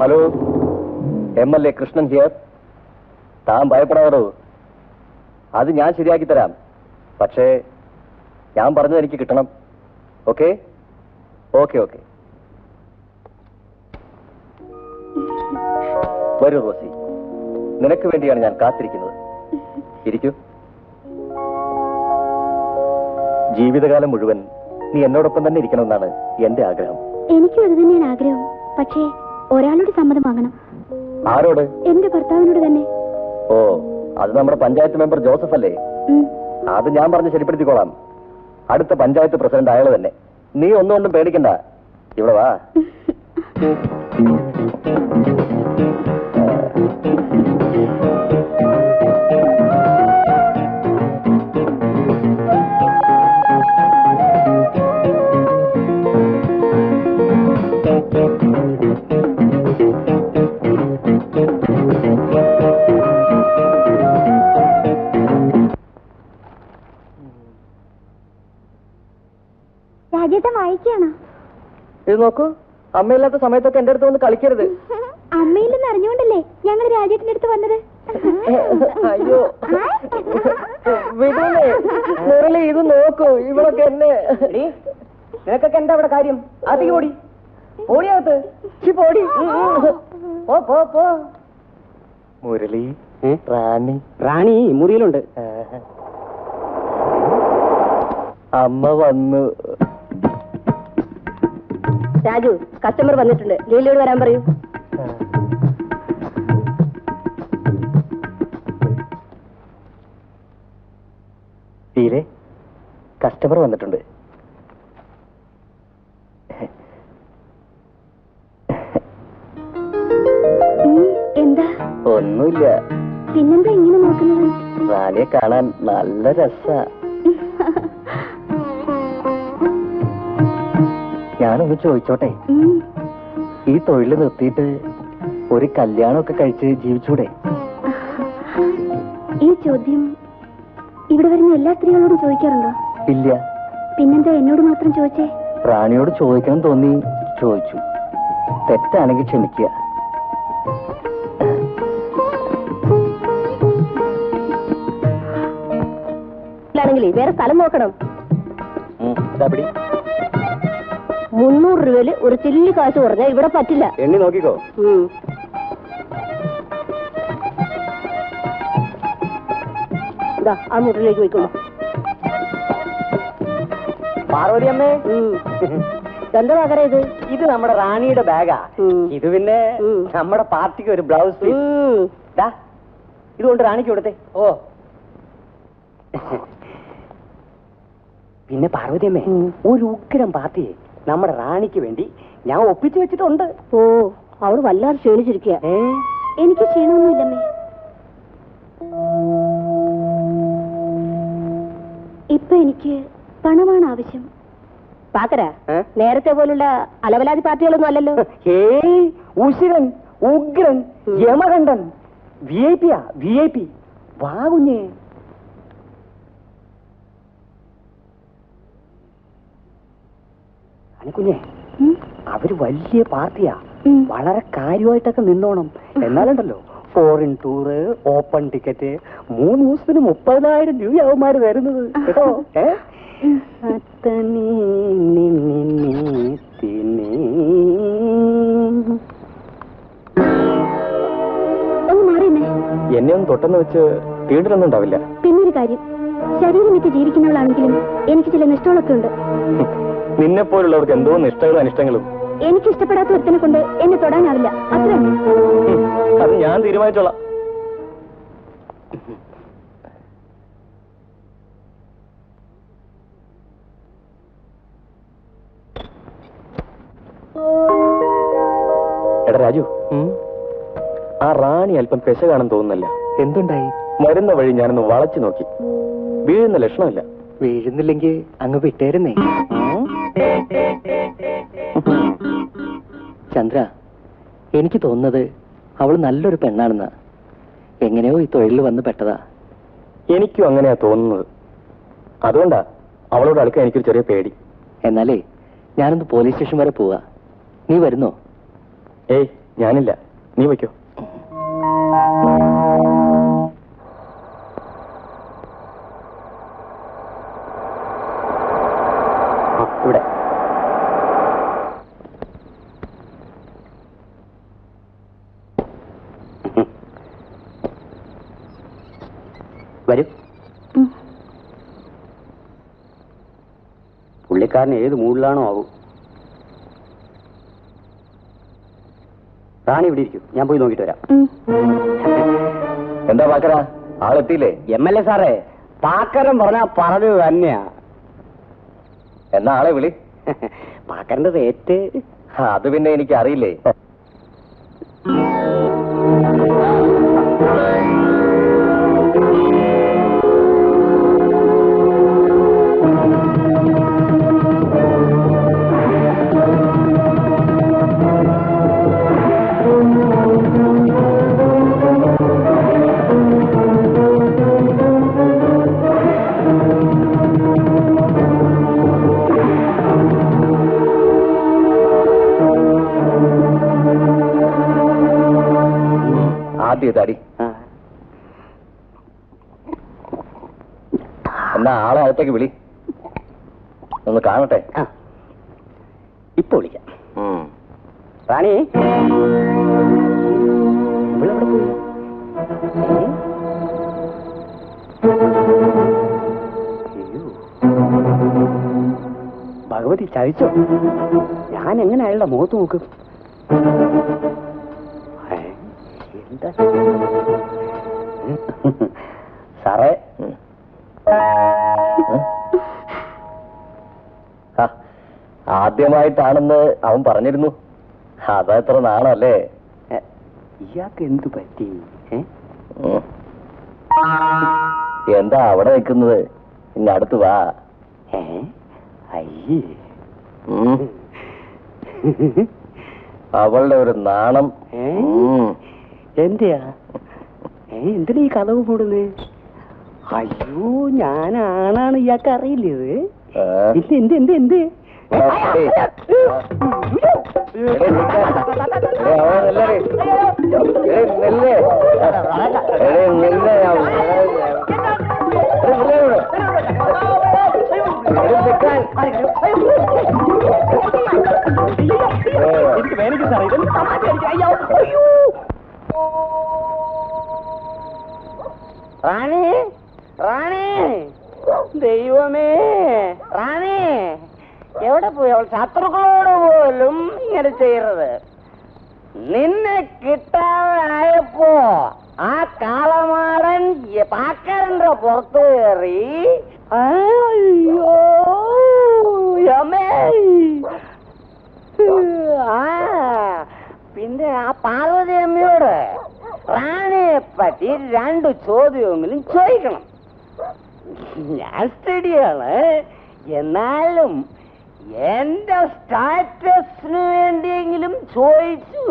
Hello, MLA Krishnan here. താൻ ഭയപ്പെടാവോ, അത് ഞാൻ ശരിയാക്കി തരാം. പക്ഷേ ഞാൻ പറഞ്ഞത് എനിക്ക് കിട്ടണം. Okay okay okay. വരൂ റോസി, നിനക്ക് വേണ്ടിയാണ് ഞാൻ കാത്തിരിക്കുന്നത്. ഇരിക്കൂ. ജീവിതകാലം മുഴുവൻ നീ എന്നോടൊപ്പം തന്നെ ഇരിക്കണമെന്നാണ് എന്റെ ആഗ്രഹം. എനിക്കും അത് തന്നെയാണ് ആഗ്രഹം. പക്ഷേ ഒരാളുടെ സമ്മതം വാങ്ങണം. ആരോട്? എന്റെ ഭർത്താവിനോട് തന്നെ. ഓ, അത് നമ്മുടെ പഞ്ചായത്ത് മെമ്പർ ജോസഫ് അല്ലേ? അത് ഞാൻ പറഞ്ഞ് ശരിപ്പെടുത്തിക്കോളാം. അടുത്ത പഞ്ചായത്ത് പ്രസിഡന്റ് അയാൾ തന്നെ. നീ ഒന്നും പേടിക്കണ്ട. ഇവിടെ വാ. രാജേട്ടൻ വായിക്കാണോ? ഇത് നോക്കൂ, അമ്മയില്ലാത്ത സമയത്തൊക്കെ എന്റെ അടുത്ത് വന്ന് കളിക്കരുത്. അമ്മയില്ലെന്ന് അറിഞ്ഞുകൊണ്ടല്ലേ ഞങ്ങൾ രാജേട്ടന്റെ അടുത്ത് വന്നത്. അയ്യോ വിടൂലേ മുരളി, ഇത് നോക്കൂ, ഇവളൊക്കെ എന്നെ. നിനക്കൊക്കെ എന്താ ഇവിടെ കാര്യം? അധികം ഓടി ഓടിയകത്ത് പോടി. മുരളി, റാണി മുറിയിലുണ്ട്. അമ്മ വന്നു. രാജു, കസ്റ്റമർ വന്നിട്ടുണ്ട്, ലീലയോട് വരാൻ പറയൂ. തീരെ കസ്റ്റമർ വന്നിട്ടുണ്ട്. എന്താ? ഒന്നുമില്ല. പിന്നെന്താ ഇങ്ങനെ നോക്കുന്നത്? റാണിയെ കാണാൻ നല്ല രസ. ഞാനൊന്ന് ചോദിച്ചോട്ടെ, ഈ തൊഴിൽ നിർത്തിയിട്ട് ഒരു കല്യാണമൊക്കെ കഴിച്ച് ജീവിച്ചൂടെ? ഈ ചോദ്യം ഇവിടെ വരുന്ന എല്ലാ സ്ത്രീകളോടും ചോദിക്കാറുണ്ടോ? ഇല്ല. പിന്നെന്താ എന്നോട് മാത്രം ചോദിച്ചേ? റാണിയോട് ചോദിക്കണം തോന്നി ചോദിച്ചു. തെറ്റാണെങ്കിൽ ക്ഷമിക്കുക. വേറെ സ്ഥലം നോക്കണം. 300 രൂപയില് ഒരു ചില്ലി കാശ് കുറഞ്ഞാൽ ഇവിടെ പറ്റില്ല. എണ്ണി നോക്കിക്കോ. ആ മുറിലേക്ക് പോയിക്കോളൂ. പാർവതി അമ്മേ, എന്താ പകരം ഇത്? ഇത് നമ്മുടെ റാണിയുടെ ബാഗാ. ഇത് പിന്നെ നമ്മുടെ പാർട്ടിക്ക് ഒരു ബ്ലൗസ്. ഇതുകൊണ്ട് റാണിക്ക് കൊടുത്തേ. ഓ, പിന്നെ പാർവതി അമ്മേ, ഒരു ഉഗ്രം പാർട്ടിയെ നമ്മുടെ റാണിക്ക് വേണ്ടി ഞാൻ ഒപ്പിച്ചു വെച്ചിട്ടുണ്ട്. ഓ, അവള് വല്ലാതെ ക്ഷീണിച്ചിരിക്കുക. എനിക്ക് ക്ഷീണമൊന്നുമില്ലമ്മേ. ഇപ്പൊ എനിക്ക് പണമാണ് ആവശ്യം. പാക്കര, നേരത്തെ പോലുള്ള അലവലാതി പാർട്ടികളൊന്നും അല്ലല്ലോ. ഉശിരൻ, ഉഗ്രൻ, യമകണ്ഠൻ, VIP VIP. വാ കുഞ്ഞേ. കുഞ്ഞെ, അവര് വലിയ പാർട്ടിയാ. വളരെ കാര്യമായിട്ടൊക്കെ നിന്നോണം. എന്നാലുണ്ടല്ലോ, ഫോറിൻ ടൂറ്, ഓപ്പൺ ടിക്കറ്റ്, 3 ദിവസത്തിന് 30,000 രൂപയാവുമാര് തരുന്നത് കേട്ടോ. എന്നെ ഒന്ന് തൊട്ടെന്ന് വെച്ച് തീണ്ടിലൊന്നും ഉണ്ടാവില്ല. പിന്നൊരു കാര്യം, ശരീരം വിറ്റ് ജീവിക്കുന്നവളാണെങ്കിലും എനിക്ക് ചില നിഷ്ഠകളൊക്കെ ഉണ്ട്. നിന്നെ പോലുള്ളവർക്ക് എന്തോ നിഷ്ഠകളും അനിഷ്ടങ്ങളും. എനിക്ക് ഇഷ്ടപ്പെടാത്ത ഒരുത്തനെ കൊണ്ട് എന്നെ തൊടാനാവില്ല. അത്ര അത് ഞാൻ തീരുമാനിച്ചോളാം. എടാ രാജു, ആ റാണി അല്പം പെശ കാണാൻ തോന്നുന്നില്ല. എന്തുണ്ടായി? വരുന്ന വഴി ഞാനൊന്ന് വളച്ചു നോക്കി. വീഴുന്ന ലക്ഷണമില്ല. വീഴുന്നില്ലെങ്കിൽ അങ്ങ് വിട്ടേരുന്നേ. ചന്ദ്ര, എനിക്ക് തോന്നുന്നത് അവൾ നല്ലൊരു പെണ്ണാണെന്നാ. എങ്ങനെയോ ഈ തൊഴിലിൽ വന്ന് പെട്ടതാ. എനിക്കും അങ്ങനെയാ തോന്നുന്നത്. അതുകൊണ്ടാ അവളോട് അടുക്കാൻ എനിക്കൊരു ചെറിയ പേടി. എന്നാലേ ഞാനൊന്ന് പോലീസ് സ്റ്റേഷൻ വരെ പോവാ. നീ വരുന്നോ? ഏയ്, ഞാനില്ല, നീ വയ്ക്കോ. ഇവിടെ വരൂ. പുള്ളിക്കാരൻ ഏത് മൂഡിലാണോ ആവും. റാണി ഇവിടെ ഇരിക്കും, ഞാൻ പോയി നോക്കിട്ട് വരാം. എന്താ പാക്കറ, ആളെത്തിയില്ലേ? MLA സാറേ, പാക്കരൻ പറഞ്ഞാ പറഞ്ഞത് തന്നെയാ. എന്നാ ആളെ വിളി. പാക്കരന്റെ റേറ്റ് അത് പിന്നെ എനിക്ക് അറിയില്ലേ. ആദ്യം തടി. എന്നാ ആളെ അകത്തേക്ക് വിളി, ഒന്ന് കാണട്ടെ. ഇപ്പൊ വിളിക്കാം. റാണി ഇവളെവിടെ പോയി? ഭഗവതി ചതിച്ചോ? ഞാൻ എങ്ങനെ അയാളുടെ മുഖത്ത് നോക്കും? എന്താ സാറേ, ആദ്യമായിട്ടാണെന്ന് അവൻ പറഞ്ഞിരുന്നു. അതെത്ര നാളല്ലേ. ഇയാൾക്ക് എന്തു പറ്റി? എന്താ അവിടെ നിൽക്കുന്നത്? ഇനി അടുത്ത് വാ. അയ്യേ, അവളുടെ ഒരു നാണം. എന്റെയാ? എന്തിനാ ഈ കഥവ് കൂടുന്നേ? അയ്യോ, ഞാനാണാണ് ഇയാൾക്ക് അറിയില്ലേ? എന്ത് എന്ത് എന്ത് എനിക്ക് വേണമെങ്കിൽ സാറേ ഇതൊന്നും റാണി, റാണി, ദൈവമേ, റാണി എവിടെ പോയി? അവൾ ശത്രുക്കളോട് പോലും ഇങ്ങനെ ചെയ്യരുത്. നിന്നെ കിട്ടാതായപ്പോ ആ കാളമാടൻ പാക്കരന്റെ പുറത്ത് കയറി. അയ്യോ യമേ. പിന്നെ ആ പാർവതി അമ്മയോട് റാണിയെ പറ്റി 2 ചോദ്യമെങ്കിലും ചോദിക്കണം. ഞാൻ സ്റ്റഡിയാണ്, എന്നാലും എന്റെ സ്റ്റാറ്റസിന് വേണ്ടിയെങ്കിലും ചോദിച്ചു.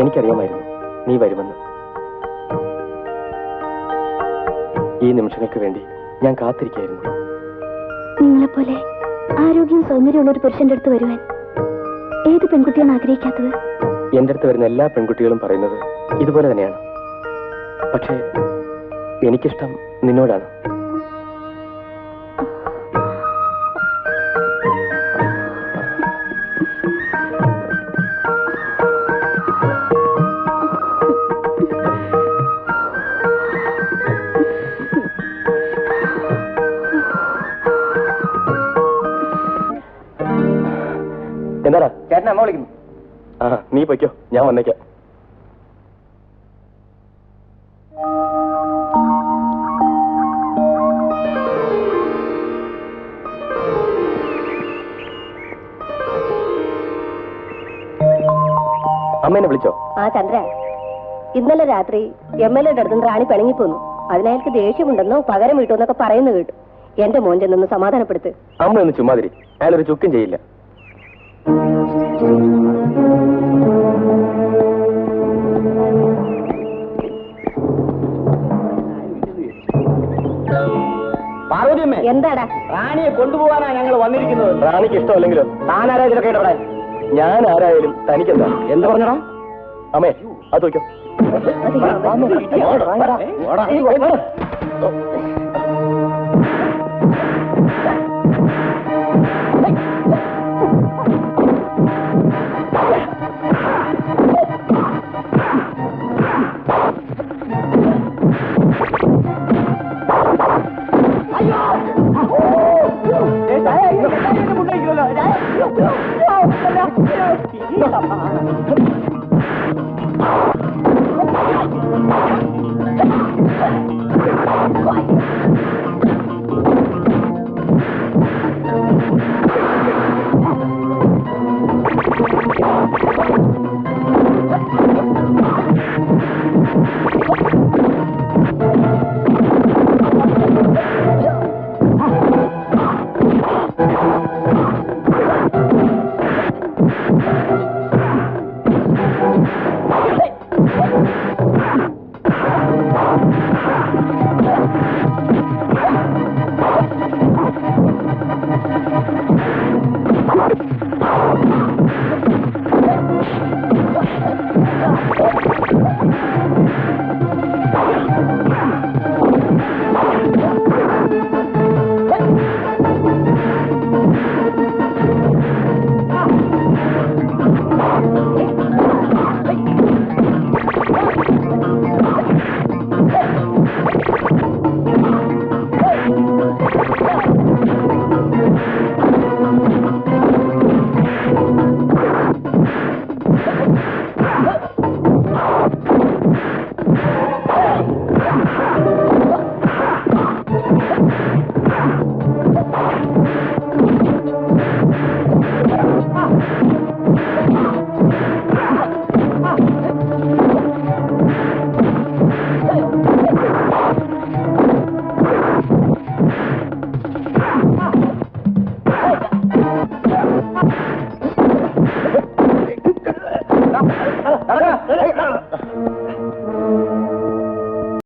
എനിക്കറിയാമായിരുന്നു നീ വരുമെന്ന്. ഈ നിമിഷങ്ങൾക്ക് വേണ്ടി ഞാൻ കാത്തിരിക്കായിരുന്നു. നിങ്ങളെപ്പോലെ ആരോഗ്യവും സൗന്ദര്യമുള്ള ഒരു പുരുഷന്റെ അടുത്ത് വരുവാൻ ഏത് പെൺകുട്ടിയാണ് ആഗ്രഹിക്കാത്തത്? എന്റെ അടുത്ത് വരുന്ന എല്ലാ പെൺകുട്ടികളും പറയുന്നത് ഇതുപോലെ തന്നെയാണ്. പക്ഷേ എനിക്കിഷ്ടം നിന്നോടാണ്. എന്താടാ ചേട്ടനെ അമ്മ വിളിക്കുന്നു. ആ നീ പൊയ്ക്കോ, ഞാൻ വന്നേക്കാം. അമ്മേനെ വിളിച്ചോ? ആ ചന്ദ്ര, ഇന്നലെ രാത്രി MLA അടുത്ത് റാണി പിണങ്ങിപ്പോന്നു. അതിനയാൾക്ക് ദേഷ്യമുണ്ടെന്നോ പകരം വീട്ടുമെന്നൊക്കെ പറയുന്നു കേട്ടു. എന്റെ മോൻ ചെന്നൊന്ന് സമാധാനപ്പെടുത്ത്. അമ്മ ഒന്ന് ചുമ്മാതിരി, അയാളൊരു ചുക്കും ചെയ്യില്ല. പാർവതിയമ്മേ, എന്താടാ? റാണിയെ കൊണ്ടുപോകാനാ ഞങ്ങൾ വന്നിരിക്കുന്നത്. റാണിക്ക് ഇഷ്ടമല്ലെങ്കിലോ? താനാരാ ഇതിലൊക്കെ ഇടപെടാൻ? ഞാൻ ആരായാലും തനിക്കെന്താ? എന്ത് പറഞ്ഞടാ? അമ്മേ അത് വയ്ക്കോ.